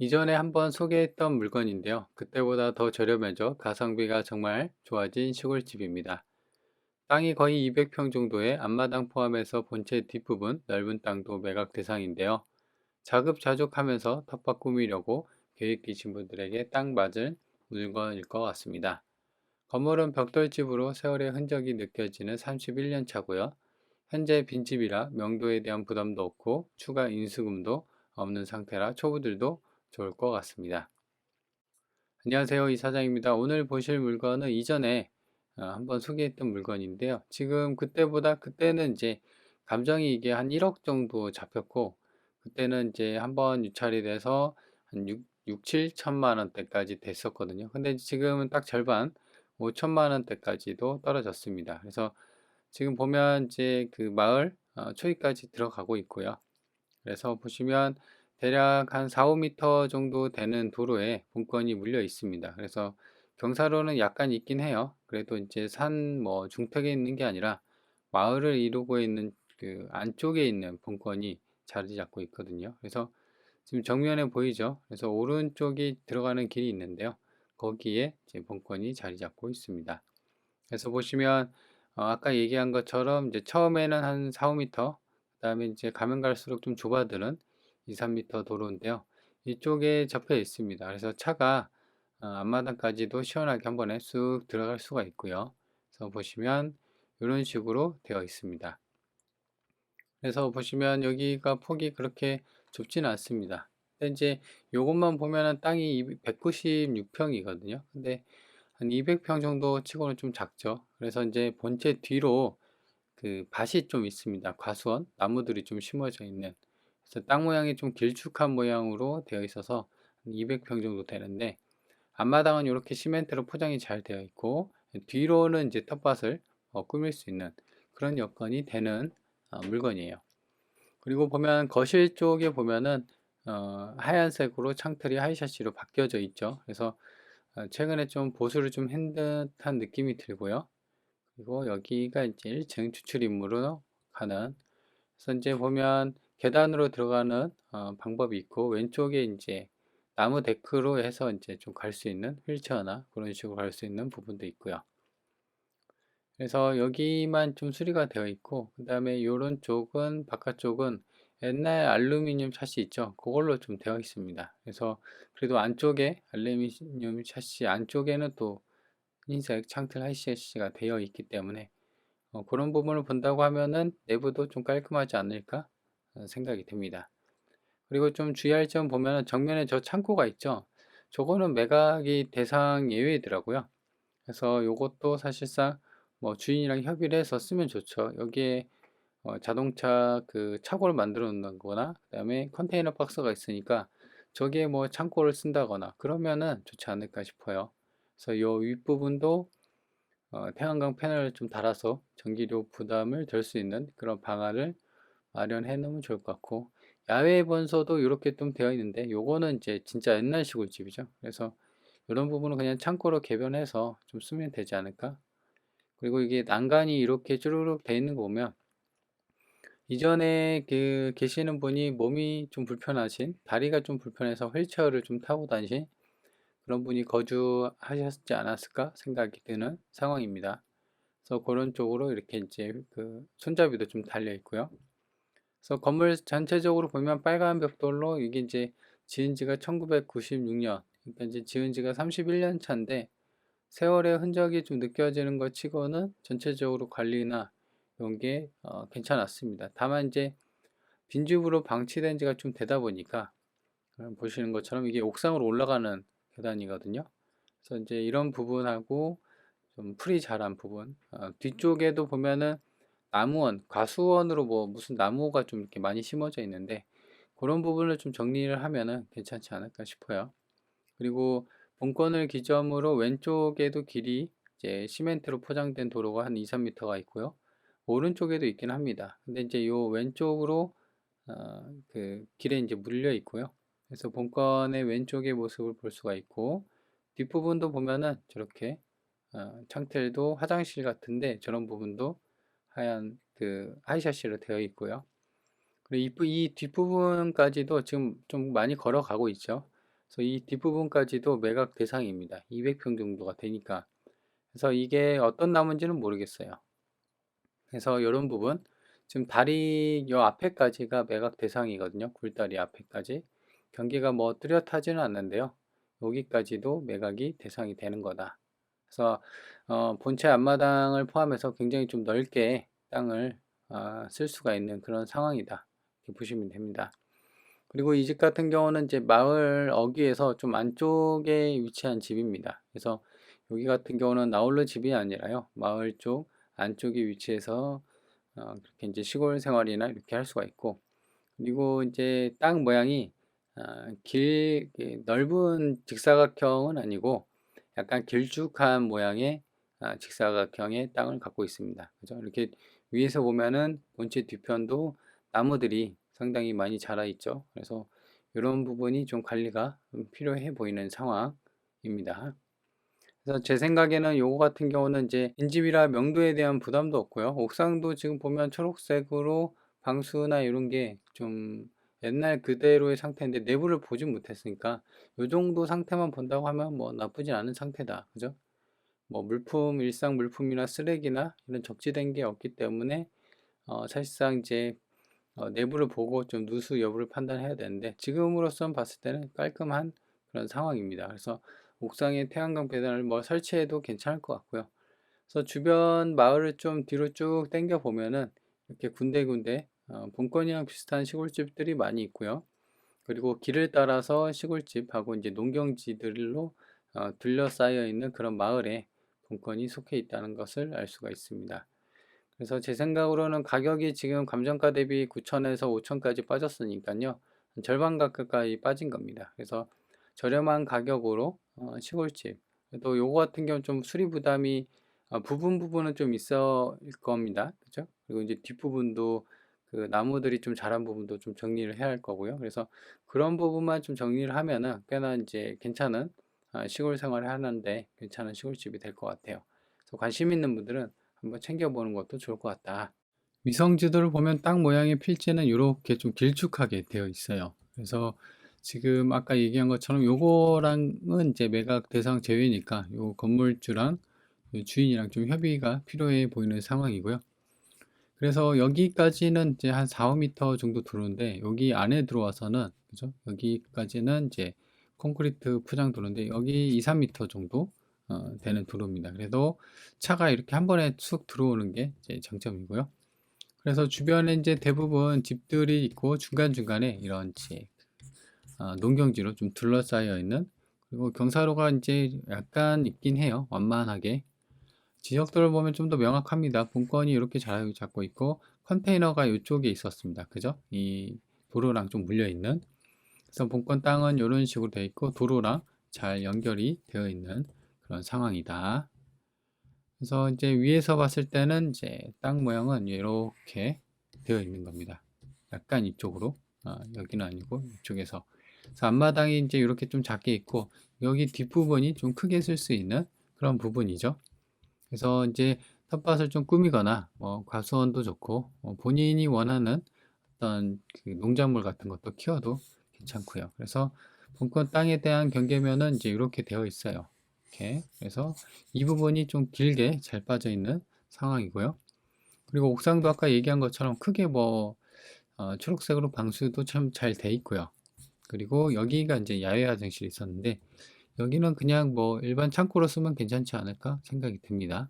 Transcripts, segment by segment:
이전에 한번 소개했던 물건인데요. 그때보다 더 저렴해져 가성비가 정말 좋아진 시골집입니다. 땅이 거의 200평 정도의 앞마당 포함해서 본체 뒷부분 넓은 땅도 매각 대상인데요. 자급자족하면서 텃밭 꾸미려고 계획 계신 분들에게 딱 맞을 물건일 것 같습니다. 건물은 벽돌집으로 세월의 흔적이 느껴지는 31년 차고요. 현재 빈집이라 명도에 대한 부담도 없고 추가 인수금도 없는 상태라 초보들도 좋을 것 같습니다. 안녕하세요, 이사장입니다. 오늘 보실 물건은 이전에 한번 소개했던 물건인데요. 지금 그때는 이제 감정이 이게 한 1억 정도 잡혔고, 그때는 이제 한번 유찰이 돼서 한 7천만 원대까지 됐었거든요. 근데 지금은 딱 절반 5천만 원대까지도 떨어졌습니다. 그래서 지금 보면 이제 그 마을 초입까지 들어가고 있고요. 그래서 보시면 대략 한 4, 5m 정도 되는 도로에 본건이 물려 있습니다. 그래서 경사로는 약간 있긴 해요. 그래도 이제 산 뭐 중턱에 있는 게 아니라 마을을 이루고 있는 그 안쪽에 있는 본건이 자리 잡고 있거든요. 그래서 지금 정면에 보이죠? 그래서 오른쪽이 들어가는 길이 있는데요. 거기에 제 본건이 자리 잡고 있습니다. 그래서 보시면 아까 얘기한 것처럼 이제 처음에는 한 4, 5m, 그다음에 이제 가면 갈수록 좀 좁아드는 2, 3m 도로인데요. 이쪽에 접해 있습니다. 그래서 차가 앞마당까지도 시원하게 한 번에 쑥 들어갈 수가 있고요. 그래서 보시면 이런 식으로 되어 있습니다. 그래서 보시면 여기가 폭이 그렇게 좁지는 않습니다. 근데 이제 요것만 보면은 땅이 196평이거든요. 근데 한 200평 정도 치고는 좀 작죠. 그래서 이제 본체 뒤로 그 밭이 좀 있습니다. 과수원, 나무들이 좀 심어져 있는. 그래서 땅 모양이 좀 길쭉한 모양으로 되어 있어서 200평 정도 되는데, 앞마당은 이렇게 시멘트로 포장이 잘 되어 있고, 뒤로는 이제 텃밭을 꾸밀 수 있는 그런 여건이 되는 물건이에요. 그리고 보면 거실 쪽에 보면은 하얀색으로 창틀이 하이샤시로 바뀌어져 있죠. 그래서 최근에 좀 보수를 좀 한 듯한 느낌이 들고요. 그리고 여기가 이제 1층 주출입구로 가는, 그래서 이제 보면 계단으로 들어가는 방법이 있고, 왼쪽에 이제 나무 데크로 해서 이제 좀 갈 수 있는 휠체어나 그런 식으로 갈 수 있는 부분도 있고요. 그래서 여기만 좀 수리가 되어 있고, 그 다음에 이런 쪽은, 바깥쪽은 옛날 알루미늄 샷시 있죠, 그걸로 좀 되어 있습니다. 그래서 그래도 안쪽에 알루미늄 샷시 안쪽에는 또 흰색 창틀 하이시가 되어 있기 때문에 그런 부분을 본다고 하면은 내부도 좀 깔끔하지 않을까 생각이 듭니다. 그리고 좀 주의할 점 보면은 정면에 저 창고가 있죠. 저거는 매각이 대상 예외더라고요. 그래서 요것도 사실상 뭐 주인이랑 협의를 해서 쓰면 좋죠. 여기에 자동차 그 차고를 만들어 놓는 거나, 그다음에 컨테이너 박스가 있으니까 저기에 뭐 창고를 쓴다거나 그러면은 좋지 않을까 싶어요. 그래서 요 윗부분도 태양광 패널을 좀 달아서 전기료 부담을 덜 수 있는 그런 방안을 마련해 놓으면 좋을 것 같고, 야외 본서도 이렇게 좀 되어 있는데 요거는 이제 진짜 옛날 시골집이죠. 그래서 이런 부분은 그냥 창고로 개변해서 좀 쓰면 되지 않을까. 그리고 이게 난간이 이렇게 쭈루룩 돼 있는 거 보면 이전에 그 계시는 분이 몸이 좀 불편하신, 다리가 좀 불편해서 휠체어를 좀 타고 다니신 그런 분이 거주하셨지 않았을까 생각이 드는 상황입니다. 그래서 그런 쪽으로 이렇게 이제 그 손잡이도 좀 달려 있고요. 그래서 건물 전체적으로 보면 빨간 벽돌로, 이게 이제 지은 지가 1996년, 그러니까 이제 지은 지가 31년 차인데 세월의 흔적이 좀 느껴지는 것 치고는 전체적으로 관리나 이런 게 괜찮았습니다. 다만 이제 빈집으로 방치된 지가 좀 되다 보니까 보시는 것처럼 이게 옥상으로 올라가는 계단이거든요. 그래서 이제 이런 부분하고 좀 풀이 자란 부분, 뒤쪽에도 보면은 나무원, 과수원으로 뭐 무슨 나무가 좀 이렇게 많이 심어져 있는데 그런 부분을 좀 정리를 하면은 괜찮지 않을까 싶어요. 그리고 본건을 기점으로 왼쪽에도 길이 이제 시멘트로 포장된 도로가 한 2, 3m가 있고요. 오른쪽에도 있긴 합니다. 근데 이제 요 왼쪽으로 그 길에 이제 물려 있고요. 그래서 본건의 왼쪽의 모습을 볼 수가 있고, 뒷부분도 보면은 저렇게 창틀도 화장실 같은데 저런 부분도 하얀 그 하이샤시로 되어 있고요. 그리고 이 뒷부분까지도 지금 좀 많이 걸어가고 있죠. 그래서 이 뒷부분까지도 매각 대상입니다. 200평 정도가 되니까. 그래서 이게 어떤 나무인지는 모르겠어요. 그래서 이런 부분, 지금 다리 요 앞에까지가 매각 대상이거든요. 굴다리 앞에까지. 경기가 뭐 뚜렷하지는 않는데요. 여기까지도 매각이 대상이 되는 거다. 그래서 본체 앞마당을 포함해서 굉장히 좀 넓게 땅을 쓸 수가 있는 그런 상황이다. 이렇게 보시면 됩니다. 그리고 이 집 같은 경우는 이제 마을 어귀에서 좀 안쪽에 위치한 집입니다. 그래서 여기 같은 경우는 나홀로 집이 아니라요. 마을 쪽 안쪽에 위치해서 그렇게 이제 시골 생활이나 이렇게 할 수가 있고, 그리고 이제 땅 모양이 넓은 직사각형은 아니고 약간 길쭉한 모양의 직사각형의 땅을 갖고 있습니다. 그죠? 이렇게 위에서 보면은 본체 뒤편도 나무들이 상당히 많이 자라 있죠. 그래서 이런 부분이 좀 관리가 필요해 보이는 상황입니다. 그래서 제 생각에는 요거 같은 경우는 이제 인집이라 명도에 대한 부담도 없고요. 옥상도 지금 보면 초록색으로 방수나 이런 게 좀 옛날 그대로의 상태인데 내부를 보진 못했으니까 요 정도 상태만 본다고 하면 뭐 나쁘진 않은 상태다. 그죠? 뭐 물품, 일상 물품이나 쓰레기나 이런 적재된 게 없기 때문에 사실상 이제 내부를 보고 좀 누수 여부를 판단해야 되는데 지금으로선 봤을 때는 깔끔한 그런 상황입니다. 그래서 옥상에 태양광 배단을 뭐 설치해도 괜찮을 것 같고요. 그래서 주변 마을을 좀 뒤로 쭉 당겨 보면은 이렇게 군데군데 본권이랑 비슷한 시골집들이 많이 있고요. 그리고 길을 따라서 시골집하고 이제 농경지들로 둘러싸여 있는 그런 마을에 본권이 속해 있다는 것을 알 수가 있습니다. 그래서 제 생각으로는 가격이 지금 감정가 대비 9천에서 5천까지 빠졌으니까요. 절반 가까이 빠진 겁니다. 그래서 저렴한 가격으로 시골집. 또 요거 같은 경우는 좀 수리 부담이 부분은 좀 있을 겁니다. 그죠? 그리고 이제 뒷부분도 그 나무들이 좀 자란 부분도 좀 정리를 해야 할 거고요. 그래서 그런 부분만 좀 정리를 하면은 꽤나 이제 괜찮은 시골 생활을 하는데 괜찮은 시골집이 될 것 같아요. 그래서 관심 있는 분들은 한번 챙겨보는 것도 좋을 것 같다. 위성 지도를 보면 땅 모양의 필지는 이렇게 좀 길쭉하게 되어 있어요. 그래서 지금 아까 얘기한 것처럼 요거랑은 이제 매각 대상 제외니까 요 건물주랑 요 주인이랑 좀 협의가 필요해 보이는 상황이고요. 그래서 여기까지는 이제 한 4, 5m 정도 들어오는데 여기 안에 들어와서는 그죠? 여기까지는 이제 콘크리트 포장 도로인데 여기 2, 3m 정도 되는 도로입니다. 그래도 차가 이렇게 한 번에 쑥 들어오는 게 이제 장점이고요. 그래서 주변에 이제 대부분 집들이 있고 중간중간에 이런 이제 농경지로 좀 둘러싸여 있는, 그리고 경사로가 이제 약간 있긴 해요. 완만하게. 지적도를 보면 좀 더 명확합니다. 본건이 이렇게 잘 잡고 있고 컨테이너가 이쪽에 있었습니다. 그죠? 이 도로랑 좀 물려 있는. 그래서 본건 땅은 이런 식으로 되어 있고 도로랑 잘 연결이 되어 있는 그런 상황이다. 그래서 이제 위에서 봤을 때는 이제 땅 모양은 이렇게 되어 있는 겁니다. 약간 이쪽으로, 여기는 아니고 이쪽에서. 그래서 앞마당이 이제 이렇게 좀 작게 있고 여기 뒷부분이 좀 크게 쓸 수 있는 그런 부분이죠. 그래서 이제 텃밭을 좀 꾸미거나 뭐 과수원도 좋고 본인이 원하는 어떤 그 농작물 같은 것도 키워도 괜찮고요. 그래서 본권 땅에 대한 경계면은 이제 이렇게 되어 있어요. 이렇게. 그래서 이 부분이 좀 길게 잘 빠져 있는 상황이고요. 그리고 옥상도 아까 얘기한 것처럼 크게 뭐 초록색으로 방수도 참 잘 돼 있고요. 그리고 여기가 이제 야외 화장실이 있었는데 여기는 그냥 뭐 일반 창고로 쓰면 괜찮지 않을까 생각이 듭니다.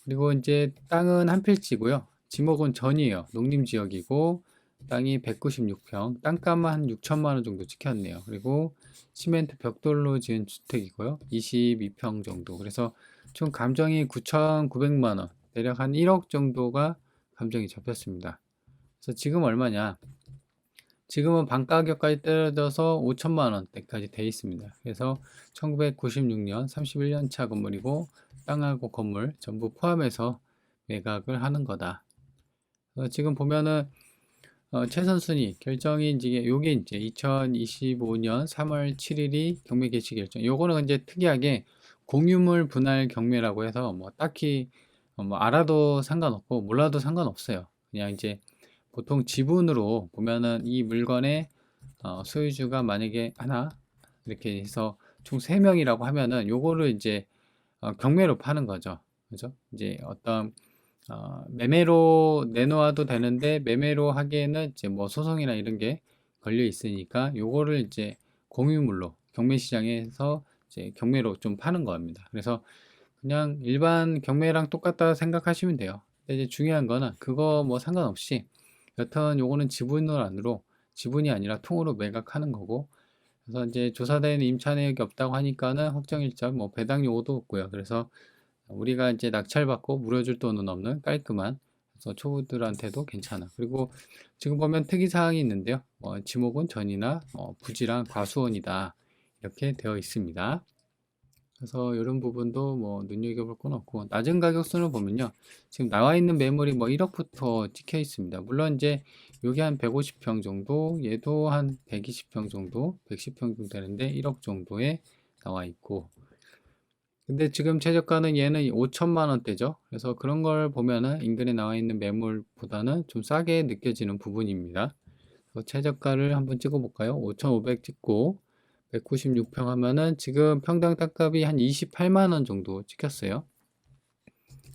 그리고 이제 땅은 한 필지고요. 지목은 전이에요. 농림지역이고 땅이 196평, 땅값만 한 6천만 원 정도 찍혔네요. 그리고 시멘트 벽돌로 지은 주택이고요. 22평 정도. 그래서 총 감정이 9,900만 원, 대략 한 1억 정도가 감정이 잡혔습니다. 그래서 지금 얼마냐? 지금은 반가격까지 떨어져서 5천만 원대까지 돼 있습니다. 그래서 1996년 31년 차 건물이고 땅하고 건물 전부 포함해서 매각을 하는 거다. 지금 보면은 최선 순위 결정이 이제 요게 이제 2025년 3월 7일이 경매 개시 결정. 요거는 이제 특이하게 공유물 분할 경매라고 해서 뭐 딱히 뭐 알아도 상관없고 몰라도 상관없어요. 그냥 이제 보통 지분으로 보면은 이 물건의 소유주가 만약에 하나 이렇게 해서 총 3명이라고 하면은 요거를 이제 경매로 파는 거죠. 그죠? 이제 어떤 매매로 내놓아도 되는데 매매로 하기에는 이제 뭐 소송이나 이런 게 걸려 있으니까 요거를 이제 공유물로 경매 시장에서 이제 경매로 좀 파는 겁니다. 그래서 그냥 일반 경매랑 똑같다 생각하시면 돼요. 근데 이제 중요한 거는 그거 뭐 상관없이 여튼 요거는 지분으로 지분이 아니라 통으로 매각하는 거고, 그래서 이제 조사된 임차 내역이 없다고 하니까는 확정일자 뭐 배당료 5도 없고요. 그래서 우리가 이제 낙찰받고 물어줄 돈은 없는 깔끔한, 그래서 초보들한테도 괜찮아. 그리고 지금 보면 특이사항이 있는데요. 지목은 전이나 부지랑 과수원이다 이렇게 되어 있습니다. 그래서 이런 부분도 뭐 눈여겨볼 건 없고, 낮은 가격선을 보면요, 지금 나와 있는 매물이 뭐 1억부터 찍혀 있습니다. 물론 이제 여기 한 150평 정도, 얘도 한 120평 정도, 110평 정도 되는데 1억 정도에 나와 있고, 근데 지금 최저가는 얘는 5천만 원대죠. 그래서 그런 걸 보면은 인근에 나와 있는 매물보다는 좀 싸게 느껴지는 부분입니다. 그래서 최저가를 한번 찍어 볼까요? 5,500 찍고 196평 하면은 지금 평당 땅값이 한 28만 원 정도 찍혔어요.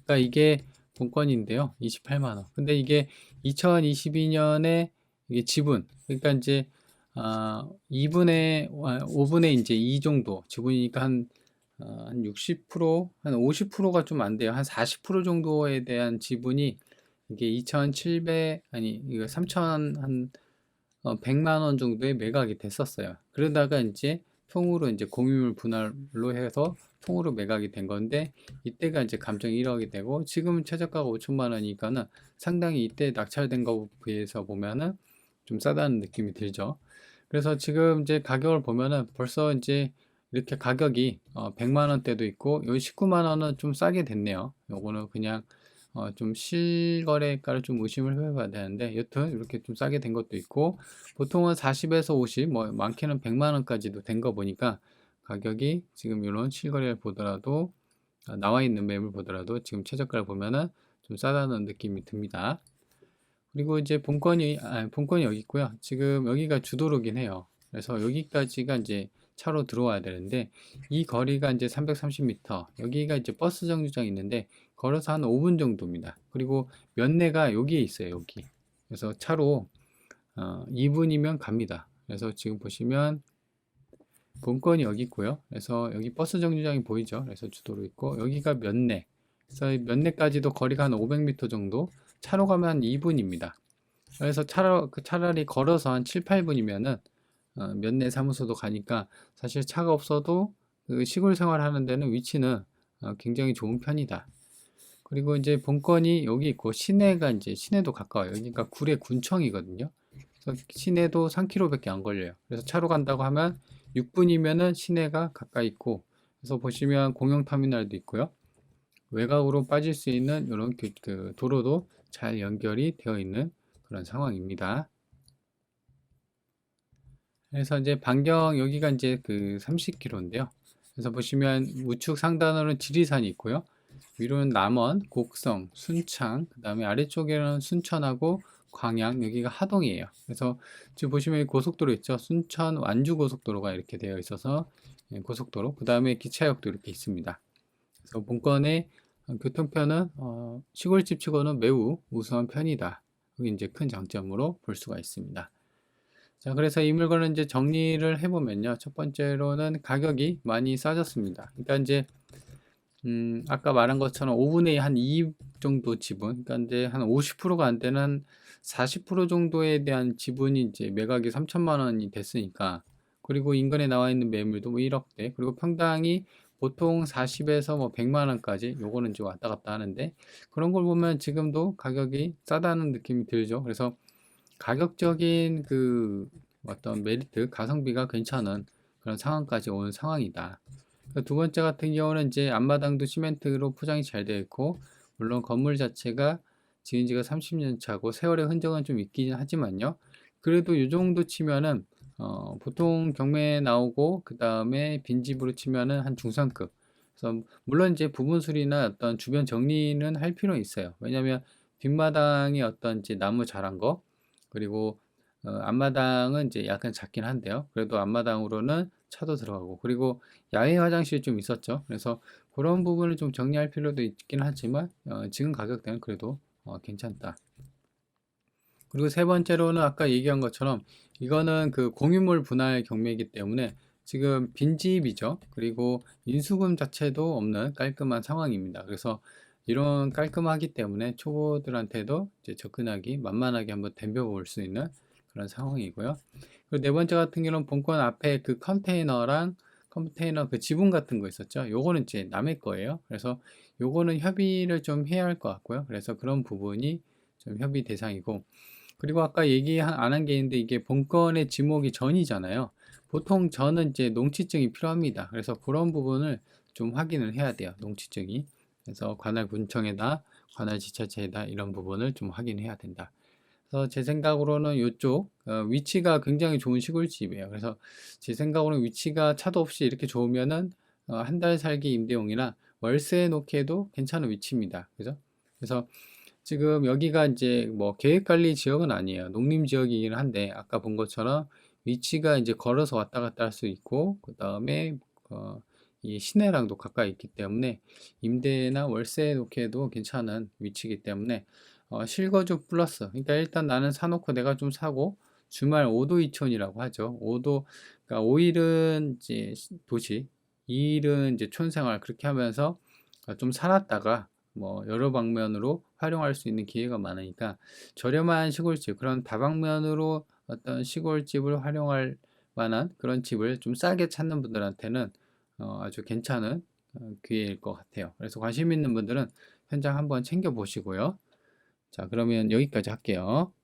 그러니까 이게 본건인데요. 28만 원. 근데 이게 2022년에 이게 지분, 그러니까 이제 2분의 5분의 이제 2 정도 지분이니까 한 60%, 한 50%가 좀 안 돼요. 한 40% 정도에 대한 지분이 이게 2,700, 아니, 이거 3,000, 한 100만 원 정도에 매각이 됐었어요. 그러다가 이제 통으로 이제 공유물 분할로 해서 통으로 매각이 된 건데, 이때가 이제 감정이 1억이 되고, 지금은 최저가가 5천만 원이니까는 상당히 이때 낙찰된 거에 비해서 보면은 좀 싸다는 느낌이 들죠. 그래서 지금 이제 가격을 보면은 벌써 이제 이렇게 가격이 100만 원대도 있고, 여기 19만 원은 좀 싸게 됐네요. 요거는 그냥 좀 실거래가를 좀 의심을 해봐야 되는데, 여튼 이렇게 좀 싸게 된 것도 있고, 보통은 40에서 50, 뭐 많게는 100만 원까지도 된 거 보니까 가격이 지금 이런 실거래를 보더라도, 나와 있는 매물 보더라도 지금 최저가를 보면은 좀 싸다는 느낌이 듭니다. 그리고 이제 본건이 여기 있고요. 지금 여기가 주도로긴 해요. 그래서 여기까지가 이제 차로 들어와야 되는데, 이 거리가 이제 330m, 여기가 이제 버스 정류장이 있는데 걸어서 한 5분 정도입니다. 그리고 면내가 여기에 있어요. 여기. 그래서 차로 2분이면 갑니다. 그래서 지금 보시면 본건이 여기 있고요. 그래서 여기 버스 정류장이 보이죠. 그래서 주도로 있고, 여기가 면내. 그래서 면내까지도 거리가 한 500m 정도, 차로 가면 한 2분입니다. 그래서 차라리 걸어서 한 7, 8분이면은 면내 사무소도 가니까 사실 차가 없어도 그 시골 생활하는 데는 위치는 굉장히 좋은 편이다. 그리고 이제 본건이 여기 있고, 시내가 이제 시내도 가까워요. 그러니까 구례 군청이거든요. 그래서 시내도 3km밖에 안 걸려요. 그래서 차로 간다고 하면 6분이면은 시내가 가까이 있고, 그래서 보시면 공영터미널도 있고요. 외곽으로 빠질 수 있는 이런 그 도로도 잘 연결이 되어 있는 그런 상황입니다. 그래서 이제 반경 여기가 이제 그 30km인데요. 그래서 보시면 우측 상단으로는 지리산이 있고요. 위로는 남원, 곡성, 순창, 그 다음에 아래쪽에는 순천하고 광양, 여기가 하동이에요. 그래서 지금 보시면 고속도로 있죠. 순천 완주 고속도로가 이렇게 되어 있어서 고속도로, 그 다음에 기차역도 이렇게 있습니다. 그래서 본건의 교통편은 시골집 치고는 매우 우수한 편이다. 그게 이제 큰 장점으로 볼 수가 있습니다. 자, 그래서 이 물건을 이제 정리를 해보면요. 첫 번째로는 가격이 많이 싸졌습니다. 그러니까 이제 아까 말한 것처럼 5분의 한 2 정도 지분, 그러니까 이제 한 50%가 안 되는 40% 정도에 대한 지분이 이제 매각이 3천만 원이 됐으니까, 그리고 인근에 나와 있는 매물도 뭐 1억대, 그리고 평당이 보통 40에서 뭐 100만 원까지 요거는 이제 왔다 갔다 하는데, 그런 걸 보면 지금도 가격이 싸다는 느낌이 들죠. 그래서 가격적인 그 어떤 메리트, 가성비가 괜찮은 그런 상황까지 오는 상황이다. 두 번째 같은 경우는 이제 앞마당도 시멘트로 포장이 잘 되어 있고, 물론 건물 자체가 지은 지가 30년 차고 세월의 흔적은 좀 있긴 하지만요. 그래도 이 정도 치면은 보통 경매에 나오고, 그 다음에 빈집으로 치면은 한 중상급. 그래서 물론 이제 부분 수리나 어떤 주변 정리는 할 필요는 있어요. 왜냐하면 뒷마당에 어떤 이제 나무 자란 거, 그리고 앞마당은 이제 약간 작긴 한데요. 그래도 앞마당으로는 차도 들어가고, 그리고 야외 화장실이 좀 있었죠. 그래서 그런 부분을 좀 정리할 필요도 있긴 하지만 지금 가격대는 그래도 괜찮다. 그리고 세 번째로는 아까 얘기한 것처럼 이거는 그 공유물 분할 경매이기 때문에 지금 빈집이죠. 그리고 인수금 자체도 없는 깔끔한 상황입니다. 그래서 이런 깔끔하기 때문에 초보들한테도 이제 접근하기 만만하게 한번 덤벼볼 수 있는 그런 상황이고요. 그리고 네 번째 같은 경우는 본권 앞에 그 컨테이너 그 지붕 같은 거 있었죠. 요거는 이제 남의 거예요. 그래서 요거는 협의를 좀 해야 할 것 같고요. 그래서 그런 부분이 좀 협의 대상이고, 그리고 아까 얘기 안 한 게 있는데 이게 본건의 지목이 전이잖아요. 보통 전은 이제 농취증이 필요합니다. 그래서 그런 부분을 좀 확인을 해야 돼요. 농취증이. 그래서 관할 군청에다, 관할 지자체에다 이런 부분을 좀 확인해야 된다. 그래서 제 생각으로는 이쪽 위치가 굉장히 좋은 시골집이에요. 그래서 제 생각으로는 위치가 차도 없이 이렇게 좋으면은 한 달 살기 임대용이나 월세 놓기에도 괜찮은 위치입니다. 그죠? 그래서 지금 여기가 이제 뭐 계획관리 지역은 아니에요. 농림 지역이긴 한데 아까 본 것처럼 위치가 이제 걸어서 왔다 갔다 할 수 있고, 그 다음에 이 시내랑도 가까이 있기 때문에 임대나 월세에 놓기에도 괜찮은 위치이기 때문에 실거주 플러스, 그러니까 일단 나는 사놓고 내가 좀 사고 주말 5도 이촌이라고 하죠. 5도, 그러니까 5일은 이제 도시, 2일은 이제 촌생활, 그렇게 하면서 좀 살았다가 뭐 여러 방면으로 활용할 수 있는 기회가 많으니까 저렴한 시골집, 그런 다방면으로 어떤 시골집을 활용할 만한 그런 집을 좀 싸게 찾는 분들한테는 아주 괜찮은 기회일 것 같아요. 그래서 관심 있는 분들은 현장 한번 챙겨 보시고요. 자, 그러면 여기까지 할게요.